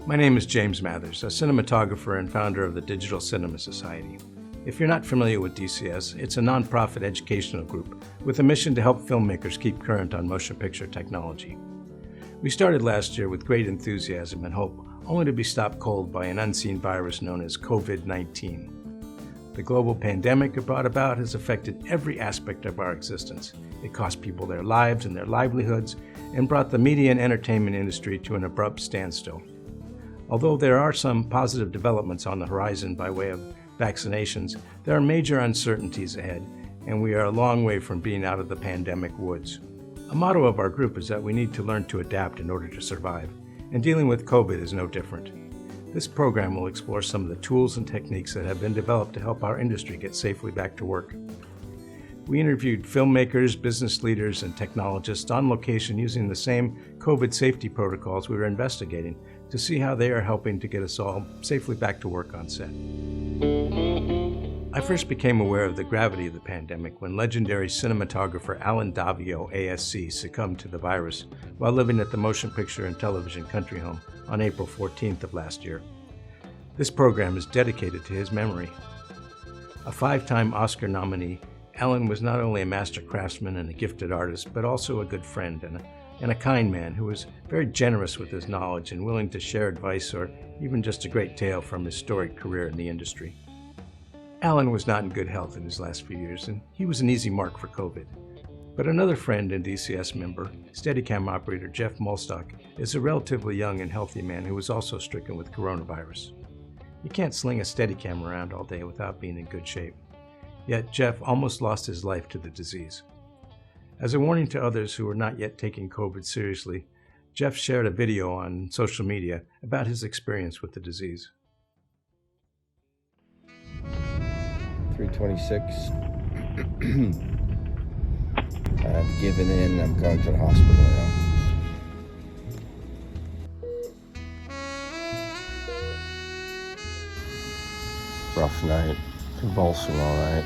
My name is James Mathers, a cinematographer and founder of the Digital Cinema Society. If you're not familiar with DCS, it's a nonprofit educational group with a mission to help filmmakers keep current on motion picture technology. We started last year with great enthusiasm and hope, only to be stopped cold by an unseen virus known as COVID-19. The global pandemic it brought about has affected every aspect of our existence. It cost people their lives and their livelihoods and brought the media and entertainment industry to an abrupt standstill. Although there are some positive developments on the horizon by way of vaccinations, there are major uncertainties ahead, and we are a long way from being out of the pandemic woods. A motto of our group is that we need to learn to adapt in order to survive, and dealing with COVID is no different. This program will explore some of the tools and techniques that have been developed to help our industry get safely back to work. We interviewed filmmakers, business leaders, and technologists on location using the same COVID safety protocols we were investigating to see how they are helping to get us all safely back to work on set. I first became aware of the gravity of the pandemic when legendary cinematographer Daviau, ASC, succumbed to the virus while living at the Motion Picture and Television Country Home on April 14th of last year. This program is dedicated to his memory. A 5-time Oscar nominee, Alan was not only a master craftsman and a gifted artist, but also a good friend and a kind man who was very generous with his knowledge and willing to share advice or even just a great tale from his storied career in the industry. Alan was not in good health in his last few years, and he was an easy mark for COVID. But another friend and DCS member, Steadicam operator Jeff Mulstock, is a relatively young and healthy man who was also stricken with coronavirus. You can't sling a Steadicam around all day without being in good shape. Yet Jeff almost lost his life to the disease. As a warning to others who are not yet taking COVID seriously, Jeff shared a video on social media about his experience with the disease. 326. I've given in. I'm going to the hospital now. Rough night. Convulsing all night.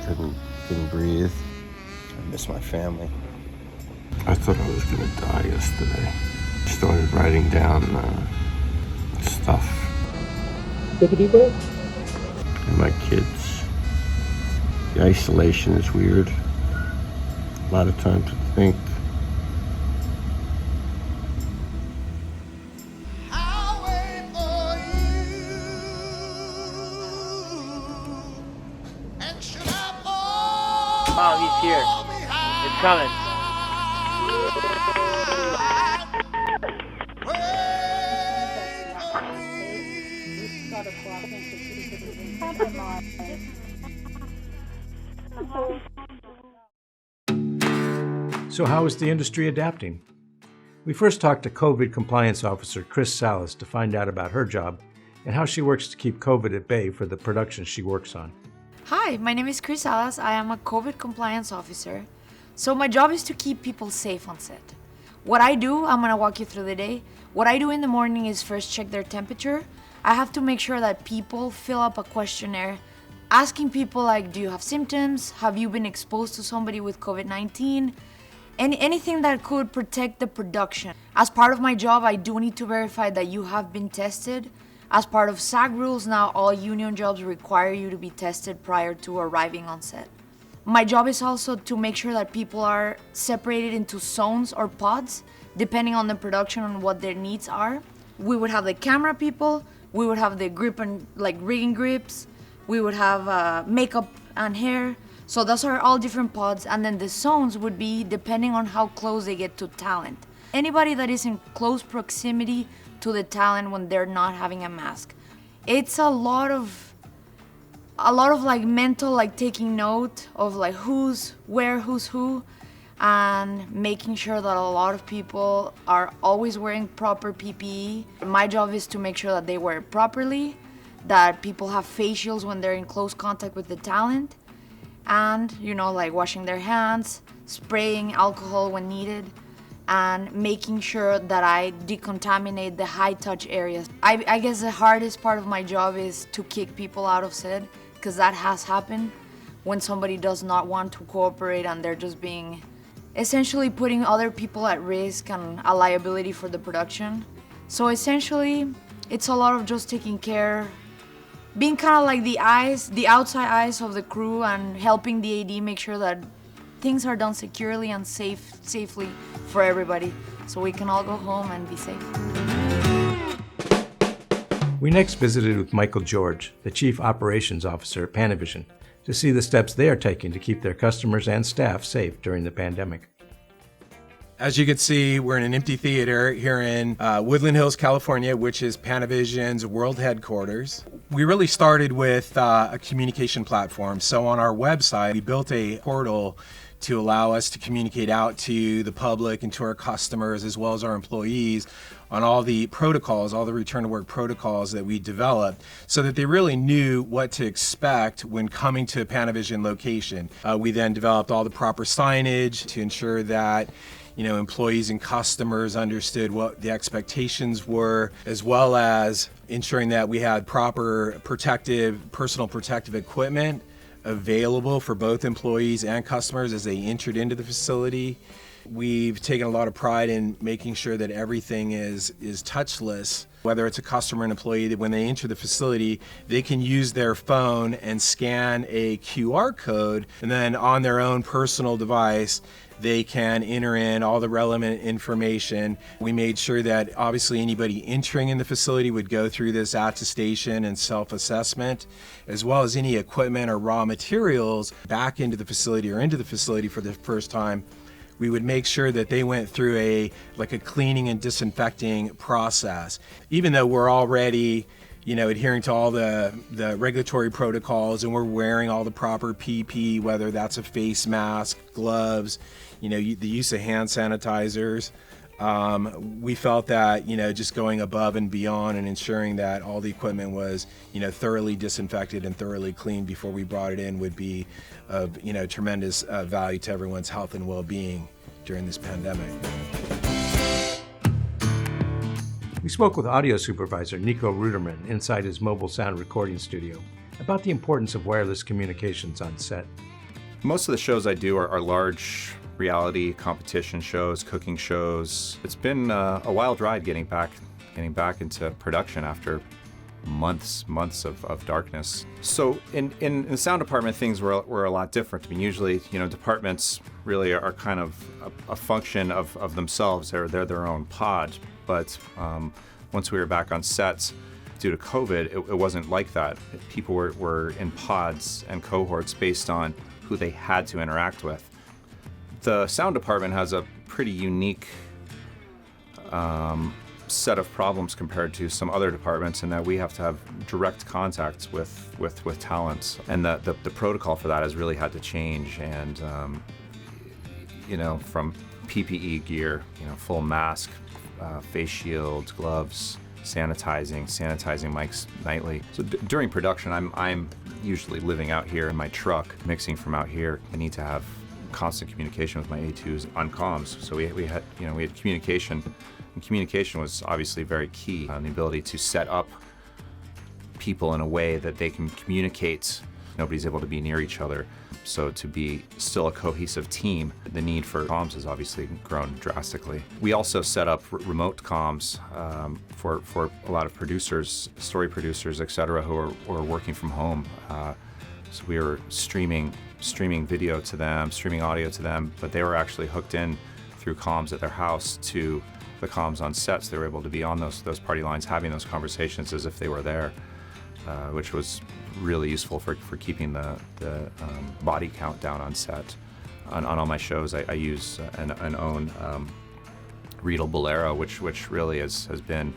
Couldn't breathe. I miss my family. I thought I was gonna die yesterday. I started writing down stuff. And my kids. The isolation is weird. A lot of time to think. Oh, he's here. It's coming. So how is the industry adapting? We first talked to COVID compliance officer Chris Salas to find out about her job and how she works to keep COVID at bay for the production she works on. Hi, my name is Chris Salas. I am a COVID compliance officer. So my job is to keep people safe on set. What I do, I'm gonna walk you through the day. What I do in the morning is first check their temperature. I have to make sure that people fill up a questionnaire asking people like, do you have symptoms? Have you been exposed to somebody with COVID-19? And anything that could protect the production. As part of my job, I do need to verify that you have been tested. As part of SAG rules now, all union jobs require you to be tested prior to arriving on set. My job is also to make sure that people are separated into zones or pods, depending on the production and what their needs are. We would have the camera people, we would have the grip and like rigging grips, we would have makeup and hair. So those are all different pods, and then the zones would be depending on how close they get to talent. Anybody that is in close proximity to the talent when they're not having a mask. It's a lot of like mental, like taking note of like who's where, who's who, and making sure that a lot of people are always wearing proper PPE. My job is to make sure that they wear it properly, that people have face shields when they're in close contact with the talent, and like washing their hands, spraying alcohol when needed, and making sure that I decontaminate the high touch areas. I guess the hardest part of my job is to kick people out of set, because that has happened when somebody does not want to cooperate and they're just being essentially putting other people at risk and a liability for the production. So essentially It's a lot of just taking care, being kind of like the outside eyes of the crew, and helping the AD make sure that things are done securely and safely for everybody, so we can all go home and be safe. We next visited with Michael George, the Chief Operations Officer at Panavision, to see the steps they are taking to keep their customers and staff safe during the pandemic. As you can see, we're in an empty theater here in Woodland Hills, California, which is Panavision's world headquarters. We really started with a communication platform. So on our website, we built a portal to allow us to communicate out to the public and to our customers, as well as our employees, on all the protocols, all the return to work protocols that we developed, so that they really knew what to expect when coming to a Panavision location. We then developed all the proper signage to ensure that employees and customers understood what the expectations were, as well as ensuring that we had proper personal protective equipment available for both employees and customers as they entered into the facility. We've taken a lot of pride in making sure that everything is touchless. Whether it's a customer or an employee, that when they enter the facility, they can use their phone and scan a QR code, and then on their own personal device, they can enter in all the relevant information. We made sure that obviously anybody entering in the facility would go through this attestation and self-assessment, as well as any equipment or raw materials back into the facility or into the facility for the first time. We would make sure that they went through a cleaning and disinfecting process. Even though we're already adhering to all the regulatory protocols, and we're wearing all the proper PPE, whether that's a face mask, gloves, the use of hand sanitizers. We felt that, just going above and beyond and ensuring that all the equipment was, thoroughly disinfected and thoroughly cleaned before we brought it in would be of, tremendous value to everyone's health and well-being during this pandemic. We spoke with audio supervisor Nico Ruderman inside his mobile sound recording studio about the importance of wireless communications on set. Most of the shows I do are large reality competition shows, cooking shows. It's been a wild ride getting back into production after months of darkness. So in the sound department, things were a lot different. I mean, usually, departments really are kind of a function of themselves. They're their own pod. But once we were back on sets, due to COVID, it wasn't like that. People were in pods and cohorts based on who they had to interact with. The sound department has a pretty unique set of problems compared to some other departments in that we have to have direct contact with talent, and the protocol for that has really had to change. And from PPE gear, full mask, face shields, gloves, sanitizing mics nightly. So during production, I'm usually living out here in my truck, mixing from out here. I need to have constant communication with my A2s on comms. So we had communication, and communication was obviously very key. The ability to set up people in a way that they can communicate. Nobody's able to be near each other. So to be still a cohesive team, the need for comms has obviously grown drastically. We also set up remote comms for a lot of producers, story producers, etc., who are working from home. So we were streaming video to them, streaming audio to them, but they were actually hooked in through comms at their house to the comms on sets. They were able to be on those party lines, having those conversations as if they were there, which was really useful for keeping the body count down on set. On all my shows, I use an own Riedel Bolero, which really has been,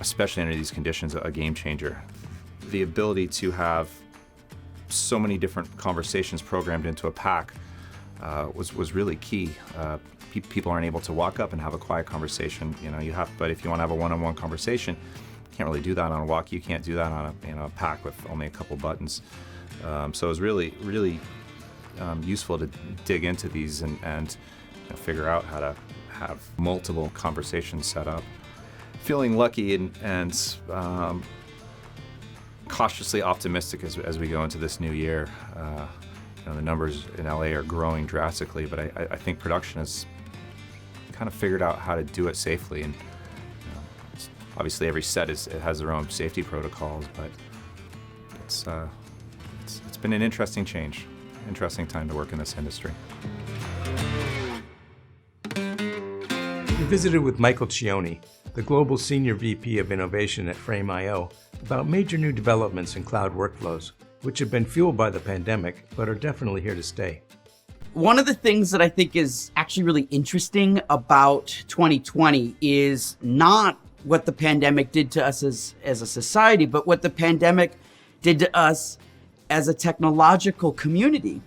especially under these conditions, a game changer. The ability to have so many different conversations programmed into a pack was really key. People aren't able to walk up and have a quiet conversation. But if you want to have a one-on-one conversation, you can't really do that on a walkie. You can't do that on a pack with only a couple buttons. So it was really useful to dig into these and figure out how to have multiple conversations set up. Feeling lucky and cautiously optimistic as we go into this new year. The numbers in LA are growing drastically, but I think production has kind of figured out how to do it safely, and Obviously, every set it has their own safety protocols, but it's been an interesting change, interesting time to work in this industry. We visited with Michael Cioru, the Global Senior VP of Innovation at Frame.io, about major new developments in cloud workflows, which have been fueled by the pandemic, but are definitely here to stay. One of the things that I think is actually really interesting about 2020 is not what the pandemic did to us as a society, but what the pandemic did to us as a technological community.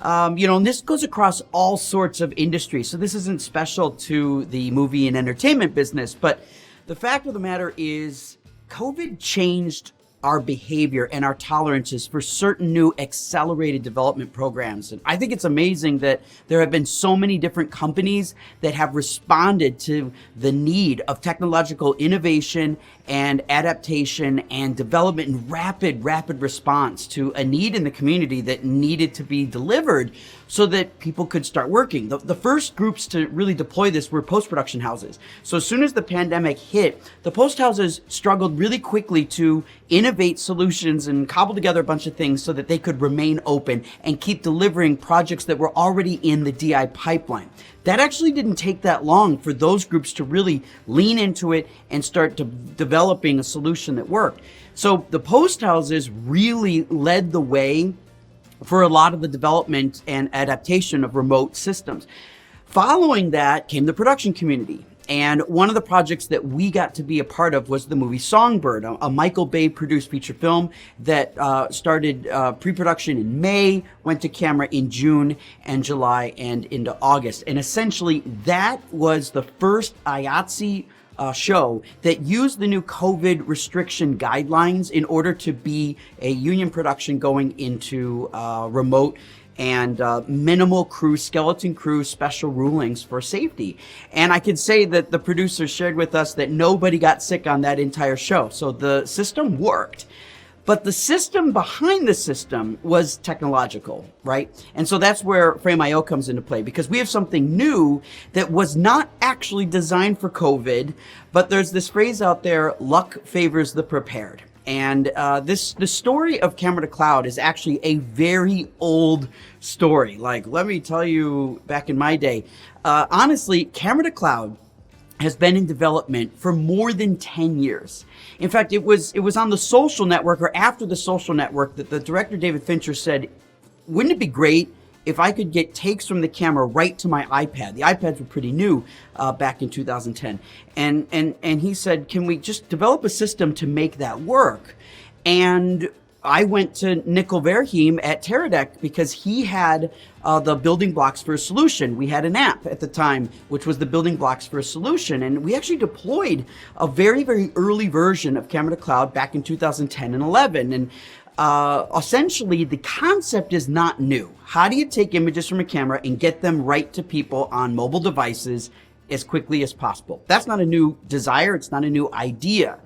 And this goes across all sorts of industries. So this isn't special to the movie and entertainment business, but the fact of the matter is COVID changed our behavior and our tolerances for certain new accelerated development programs. And I think it's amazing that there have been so many different companies that have responded to the need of technological innovation and adaptation and development and rapid response to a need in the community that needed to be delivered so that people could start working. The first groups to really deploy this were post-production houses. So as soon as the pandemic hit, the post houses struggled really quickly to innovate solutions and cobble together a bunch of things so that they could remain open and keep delivering projects that were already in the DI pipeline. That actually didn't take that long for those groups to really lean into it and start developing a solution that worked. So the post houses really led the way for a lot of the development and adaptation of remote systems. Following that came the production community. And one of the projects that we got to be a part of was the movie Songbird, a Michael Bay produced feature film that started pre-production in May, went to camera in June and July and into August. And essentially that was the first IATSE show that used the new COVID restriction guidelines in order to be a union production going into remote and minimal crew, skeleton crew, special rulings for safety. And I can say that the producers shared with us that nobody got sick on that entire show. So the system worked. But the system behind the system was technological, right? And so that's where Frame.io comes into play, because we have something new that was not actually designed for COVID, but there's this phrase out there, luck favors the prepared. And the story of camera to cloud is actually a very old story. Like, let me tell you, back in my day, honestly, camera to cloud has been in development for more than 10 years. In fact, it was on the Social Network, or after the Social Network, that the director David Fincher said, wouldn't it be great if I could get takes from the camera right to my iPad? The iPads were pretty new back in 2010. And he said, can we just develop a system to make that work? And I went to Nico Verheim at Teradek because he had the building blocks for a solution. We had an app at the time, which was the building blocks for a solution. And we actually deployed a very, very early version of Camera to Cloud back in 2010 and 11. And essentially, the concept is not new. How do you take images from a camera and get them right to people on mobile devices as quickly as possible? That's not a new desire. It's not a new idea.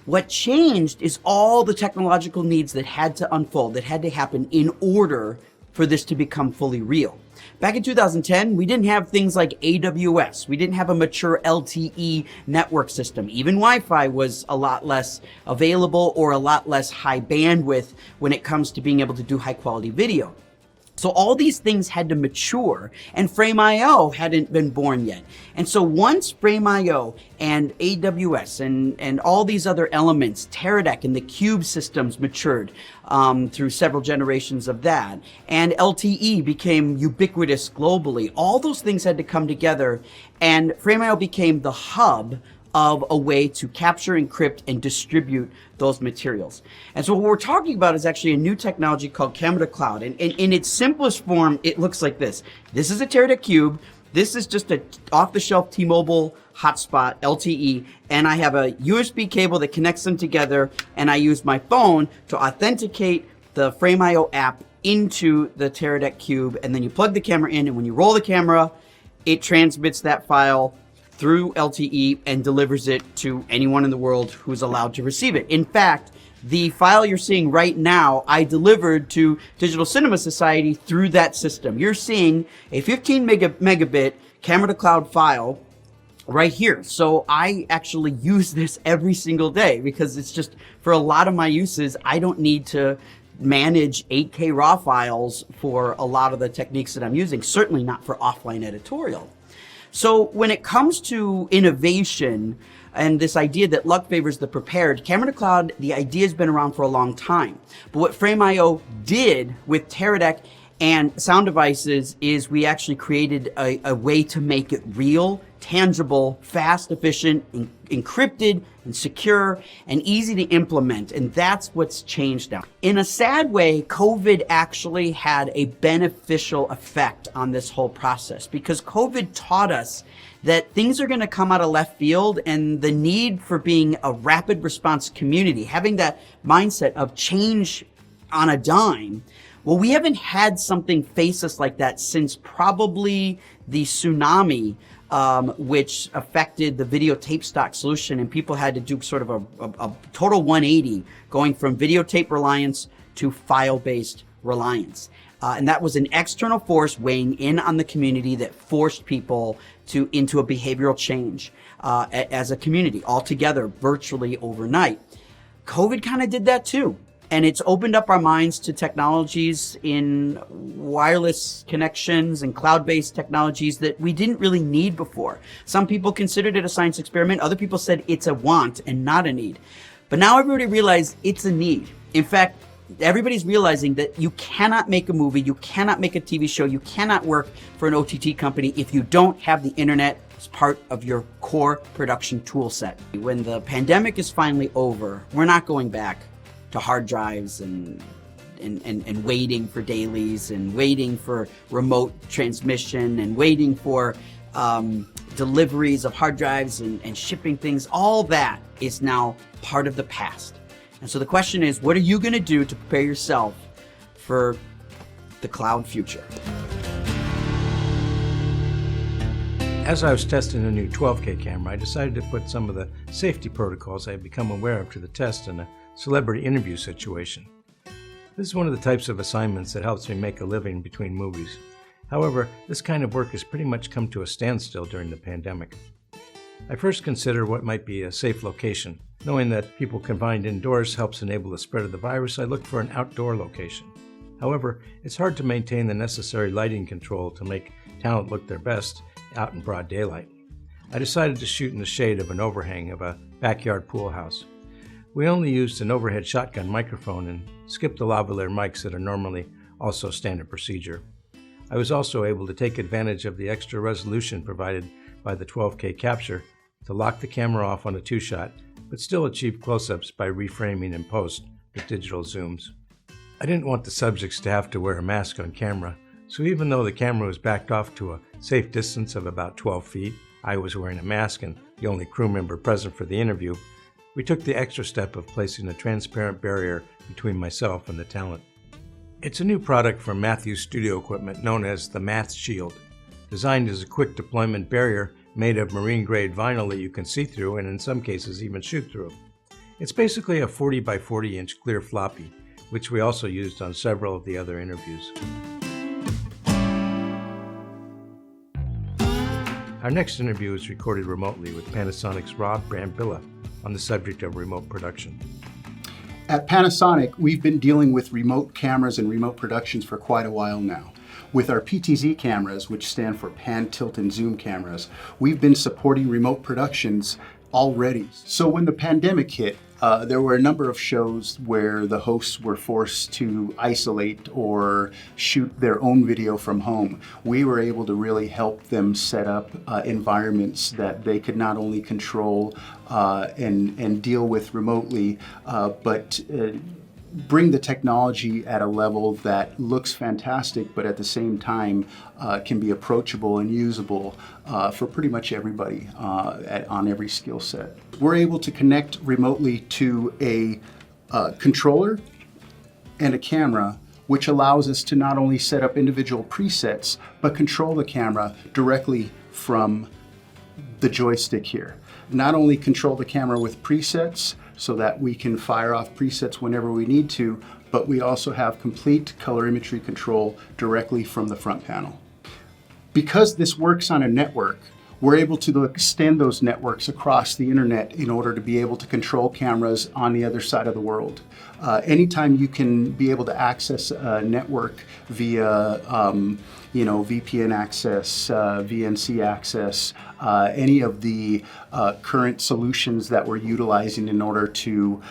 What changed is all the technological needs that had to unfold, that had to happen in order for this to become fully real. Back in 2010, we didn't have things like AWS. We didn't have a mature LTE network system. Even Wi-Fi was a lot less available or a lot less high bandwidth when it comes to being able to do high quality video. So all these things had to mature, and Frame.io hadn't been born yet. And so once Frame.io and AWS and all these other elements, Teradek and the Cube systems matured through several generations of that, and LTE became ubiquitous globally. All those things had to come together, and Frame.io became the hub of a way to capture, encrypt, and distribute those materials. And so what we're talking about is actually a new technology called Camera to Cloud. And in its simplest form, it looks like this. This is a Teradek Cube. This is just a off-the-shelf T-Mobile hotspot, LTE, and I have a USB cable that connects them together, and I use my phone to authenticate the Frame.io app into the Teradek Cube, and then you plug the camera in, and when you roll the camera, it transmits that file through LTE and delivers it to anyone in the world who's allowed to receive it. In fact, the file you're seeing right now, I delivered to Digital Cinema Society through that system. You're seeing a 15 megabit Camera to Cloud file right here. So I actually use this every single day because it's just, for a lot of my uses, I don't need to manage 8K RAW files for a lot of the techniques that I'm using, certainly not for offline editorial. So when it comes to innovation and this idea that luck favors the prepared, camera to cloud, the idea has been around for a long time. But what Frame.io did with Teradek and sound devices is we actually created a way to make it real, tangible, fast, efficient, encrypted, and secure, and easy to implement. And that's what's changed now. In a sad way, COVID actually had a beneficial effect on this whole process because COVID taught us that things are going to come out of left field, and the need for being a rapid response community, having that mindset of change on a dime. Well, we haven't had something face us like that since probably the tsunami, which affected the videotape stock solution, and people had to do sort of a total 180, going from videotape reliance to file-based reliance. And that was an external force weighing in on the community that forced people into a behavioral change as a community altogether, virtually overnight. COVID kind of did that too. And it's opened up our minds to technologies in wireless connections and cloud-based technologies that we didn't really need before. Some people considered it a science experiment. Other people said it's a want and not a need. But now everybody realized it's a need. In fact, everybody's realizing that you cannot make a movie, you cannot make a TV show, you cannot work for an OTT company if you don't have the internet as part of your core production tool set. When the pandemic is finally over, we're not going back to hard drives and waiting for dailies and waiting for remote transmission and waiting for deliveries of hard drives and shipping things. All that is now part of the past. And so the question is, what are you going to do to prepare yourself for the cloud future? As I was testing a new 12K camera, I decided to put some of the safety protocols I had become aware of to the test in a celebrity interview situation. This is one of the types of assignments that helps me make a living between movies. However, this kind of work has pretty much come to a standstill during the pandemic. I first consider what might be a safe location. Knowing that people confined indoors helps enable the spread of the virus, I look for an outdoor location. However, it's hard to maintain the necessary lighting control to make talent look their best out in broad daylight. I decided to shoot in the shade of an overhang of a backyard pool house. We only used an overhead shotgun microphone and skipped the lavalier mics that are normally also standard procedure. I was also able to take advantage of the extra resolution provided by the 12K capture to lock the camera off on a two-shot, but still achieve close-ups by reframing in post with digital zooms. I didn't want the subjects to have to wear a mask on camera, so even though the camera was backed off to a safe distance of about 12 feet, I was wearing a mask and the only crew member present for the interview, we took the extra step of placing a transparent barrier between myself and the talent. It's a new product from Matthews Studio Equipment known as the Math Shield, designed as a quick deployment barrier made of marine-grade vinyl that you can see through and in some cases even shoot through. It's basically a 40 by 40 inch clear floppy, which we also used on several of the other interviews. Our next interview is recorded remotely with Panasonic's Rob Brambila on the subject of remote production. At Panasonic, we've been dealing with remote cameras and remote productions for quite a while now. With our PTZ cameras, which stand for pan, tilt, and zoom cameras, we've been supporting remote productions already. So when the pandemic hit, there were a number of shows where the hosts were forced to isolate or shoot their own video from home. We were able to really help them set up environments that they could not only control and deal with remotely, but bring the technology at a level that looks fantastic, but at the same time can be approachable and usable for pretty much everybody on every skill set. We're able to connect remotely to a controller and a camera, which allows us to not only set up individual presets, but control the camera directly from the joystick here. Not only control the camera with presets, so that we can fire off presets whenever we need to, but we also have complete color imagery control directly from the front panel. Because this works on a network, We're able to extend those networks across the internet in order to be able to control cameras on the other side of the world. Anytime you can be able to access a network via VPN access, VNC access, any of the current solutions that we're utilizing in order to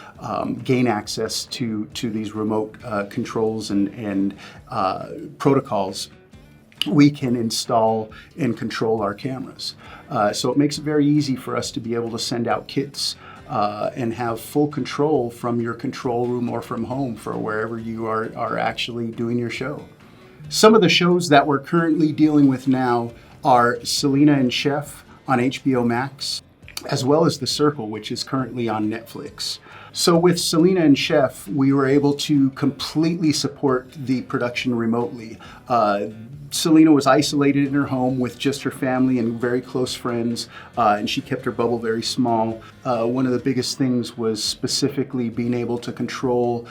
gain access to these remote controls and protocols, we can install and control our cameras. So it makes it very easy for us to be able to send out kits and have full control from your control room or from home for wherever you are actually doing your show. Some of the shows that we're currently dealing with now are Selena and Chef on HBO Max, as well as The Circle, which is currently on Netflix. So with Selena and Chef, we were able to completely support the production remotely. Selena was isolated in her home with just her family and very close friends, and she kept her bubble very small. One of the biggest things was specifically being able to control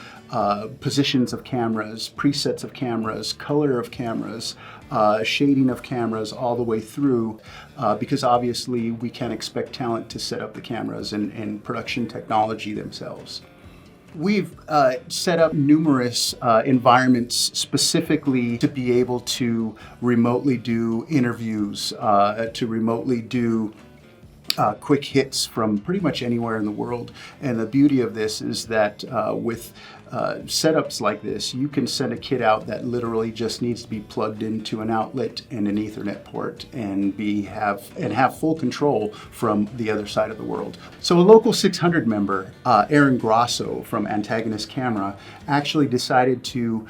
positions of cameras, presets of cameras, color of cameras, shading of cameras all the way through, because obviously we can't expect talent to set up the cameras and production technology themselves. We've set up numerous environments specifically to be able to remotely do interviews, to remotely do quick hits from pretty much anywhere in the world. And the beauty of this is that with setups like this, you can send a kit out that literally just needs to be plugged into an outlet and an Ethernet port and have full control from the other side of the world. So a local 600 member, Aaron Grosso from Antagonist Camera, actually decided to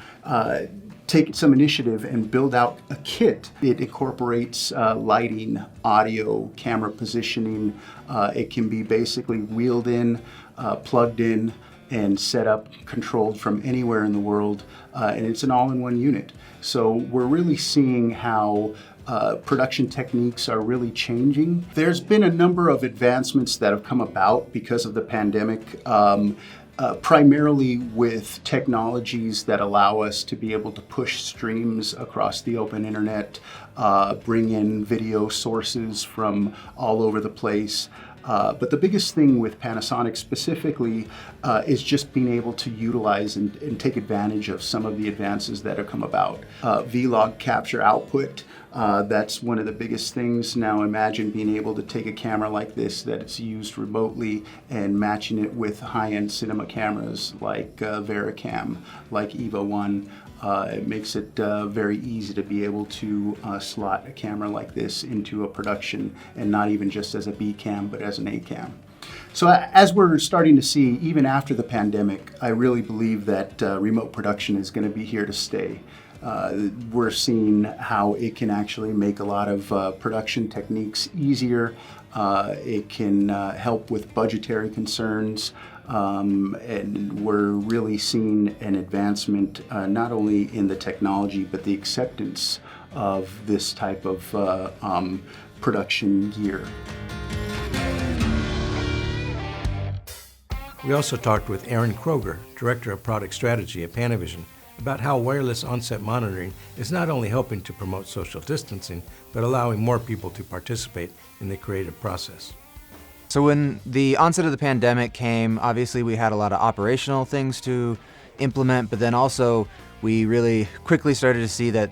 take some initiative and build out a kit. It incorporates lighting, audio, camera positioning. It can be basically wheeled in, plugged in, and set up, controlled from anywhere in the world, and it's an all-in-one unit. So we're really seeing how production techniques are really changing. There's been a number of advancements that have come about because of the pandemic, primarily with technologies that allow us to be able to push streams across the open internet, bring in video sources from all over the place. But the biggest thing with Panasonic specifically is just being able to utilize and take advantage of some of the advances that have come about. Vlog capture output, that's one of the biggest things. Now imagine being able to take a camera like this that's used remotely and matching it with high-end cinema cameras like Vericam, like EVA 1. It makes it very easy to be able to slot a camera like this into a production, and not even just as a B cam, but as an A cam. So as we're starting to see, even after the pandemic, I really believe that remote production is going to be here to stay. We're seeing how it can actually make a lot of production techniques easier. It can help with budgetary concerns. And we're really seeing an advancement not only in the technology, but the acceptance of this type of production gear. We also talked with Aaron Kroger, Director of Product Strategy at Panavision, about how wireless on-set monitoring is not only helping to promote social distancing, but allowing more people to participate in the creative process. So when the onset of the pandemic came, obviously we had a lot of operational things to implement, but then also we really quickly started to see that,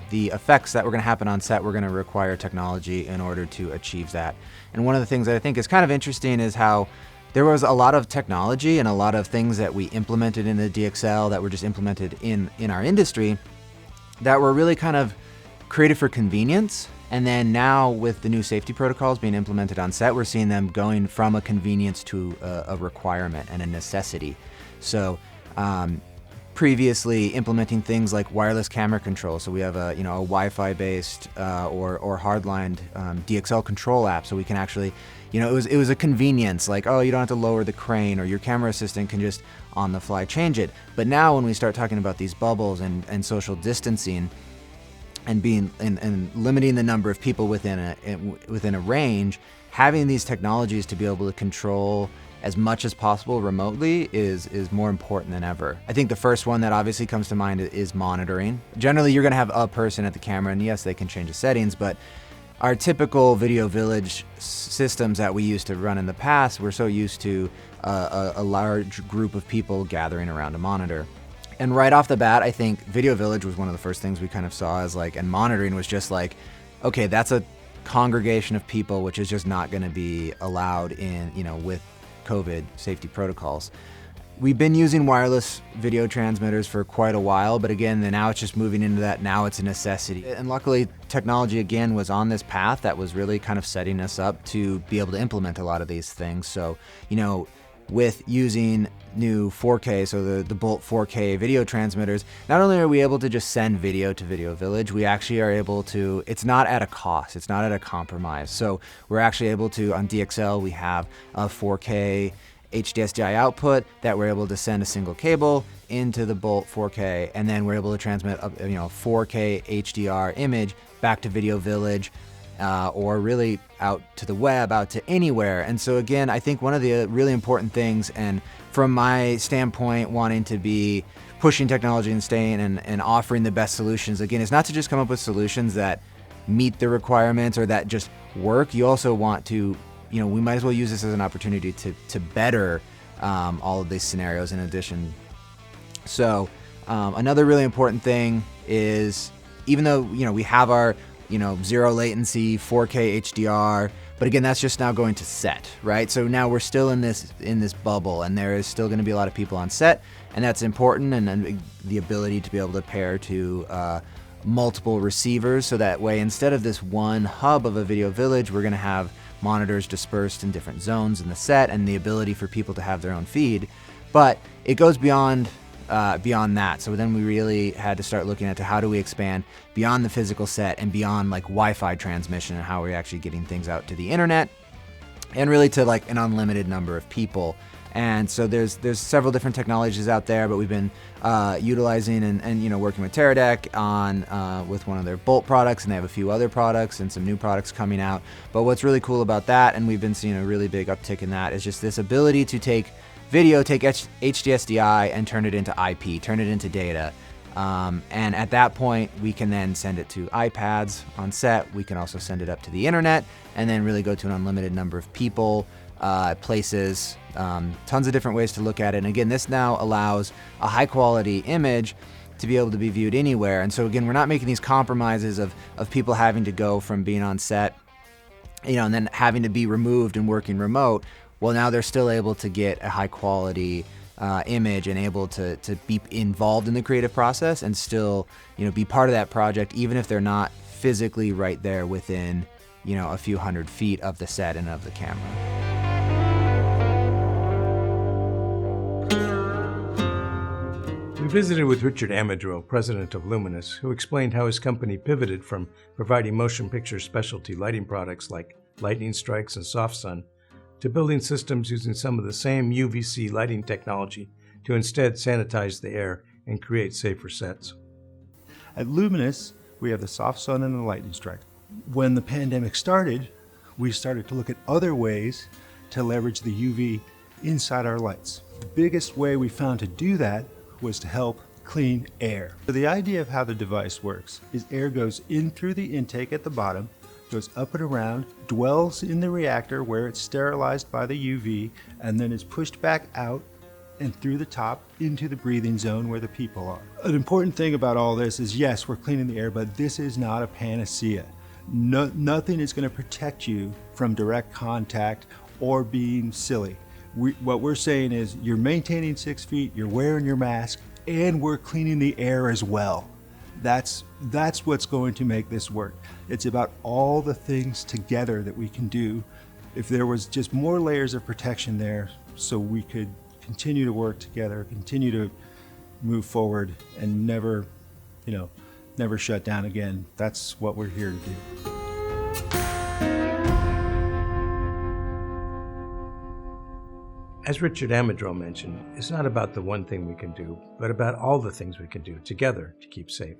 the effects that were going to happen on set were going to require technology in order to achieve that. And one of the things that I think is kind of interesting is how there was a lot of technology and a lot of things that we implemented in the DXL that were just implemented in our industry that were really kind of created for convenience. And then now with the new safety protocols being implemented on set, we're seeing them going from a convenience to a requirement and a necessity. So previously implementing things like wireless camera control. So we have a Wi-Fi based or hardlined DXL control app. So we can actually, it was a convenience, like, oh, you don't have to lower the crane, or your camera assistant can just on the fly change it. But now when we start talking about these bubbles and social distancing, and limiting the number of people within a range, having these technologies to be able to control as much as possible remotely is more important than ever. I think the first one that obviously comes to mind is monitoring. Generally, you're going to have a person at the camera, and yes, they can change the settings, but our typical video village systems that we used to run in the past, we're so used to a large group of people gathering around a monitor. And right off the bat, I think Video Village was one of the first things we kind of saw as like, and monitoring was just like, okay, that's a congregation of people, which is just not going to be allowed in, with COVID safety protocols. We've been using wireless video transmitters for quite a while, but again, now it's just moving into that. Now it's a necessity. And luckily, technology again was on this path that was really kind of setting us up to be able to implement a lot of these things. So, with using new 4K, so the Bolt 4K video transmitters, not only are we able to just send video to Video Village, we actually are able to, it's not at a cost, it's not at a compromise. So we're actually able to, on DXL, we have a 4K HDSDI output that we're able to send a single cable into the Bolt 4K, and then we're able to transmit a 4K HDR image back to Video Village, or really out to the web, out to anywhere. And so again, I think one of the really important things, and from my standpoint, wanting to be pushing technology and staying and offering the best solutions, again, is not to just come up with solutions that meet the requirements or that just work. You also want to, we might as well use this as an opportunity to better all of these scenarios in addition. So another really important thing is, even though, we have our zero latency, 4K HDR, but again, that's just now going to set, right? So now we're still in this bubble, and there is still going to be a lot of people on set, and that's important, and then the ability to be able to pair to multiple receivers, so that way, instead of this one hub of a Video Village, we're going to have monitors dispersed in different zones in the set, and the ability for people to have their own feed. But it goes beyond that. So then we really had to start looking at how do we expand beyond the physical set and beyond like Wi-Fi transmission, and how we're actually getting things out to the internet and really to like an unlimited number of people. And so there's several different technologies out there, but we've been utilizing and working with Teradek on with one of their Bolt products, and they have a few other products and some new products coming out. But what's really cool about that, and we've been seeing a really big uptick in that, is just this ability to take video, take HDSDI and turn it into IP, turn it into data. And at that point, we can then send it to iPads on set. We can also send it up to the internet, and then really go to an unlimited number of people, places, tons of different ways to look at it. And again, this now allows a high quality image to be able to be viewed anywhere. And so again, we're not making these compromises of people having to go from being on set, and then having to be removed and working remote. Well, now they're still able to get a high quality image and able to be involved in the creative process and still, be part of that project, even if they're not physically right there within, a few hundred feet of the set and of the camera. We visited with Richard Amadril, president of Luminys, who explained how his company pivoted from providing motion picture specialty lighting products like lightning strikes and SoftSun to building systems using some of the same UVC lighting technology to instead sanitize the air and create safer sets. At Luminys, we have the SoftSun and the lightning strike. When the pandemic started, we started to look at other ways to leverage the UV inside our lights. The biggest way we found to do that was to help clean air. So the idea of how the device works is air goes in through the intake at the bottom, goes up and around, dwells in the reactor where it's sterilized by the UV, and then is pushed back out and through the top into the breathing zone where the people are. An important thing about all this is, yes, we're cleaning the air, but this is not a panacea. Nothing is going to protect you from direct contact or being silly. What we're saying is you're maintaining 6 feet, you're wearing your mask, and we're cleaning the air as well. That's what's going to make this work. It's about all the things together that we can do. If there was just more layers of protection there so we could continue to work together, continue to move forward, and never shut down again, that's what we're here to do. As Richard Amadril mentioned, it's not about the one thing we can do, but about all the things we can do together to keep safe.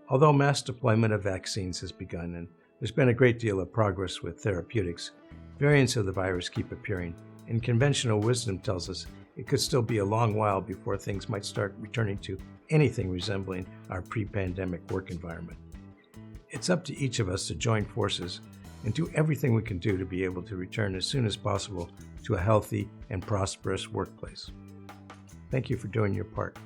Although mass deployment of vaccines has begun and there's been a great deal of progress with therapeutics, variants of the virus keep appearing, and conventional wisdom tells us it could still be a long while before things might start returning to anything resembling our pre-pandemic work environment. It's up to each of us to join forces and do everything we can do to be able to return as soon as possible to a healthy and prosperous workplace. Thank you for doing your part.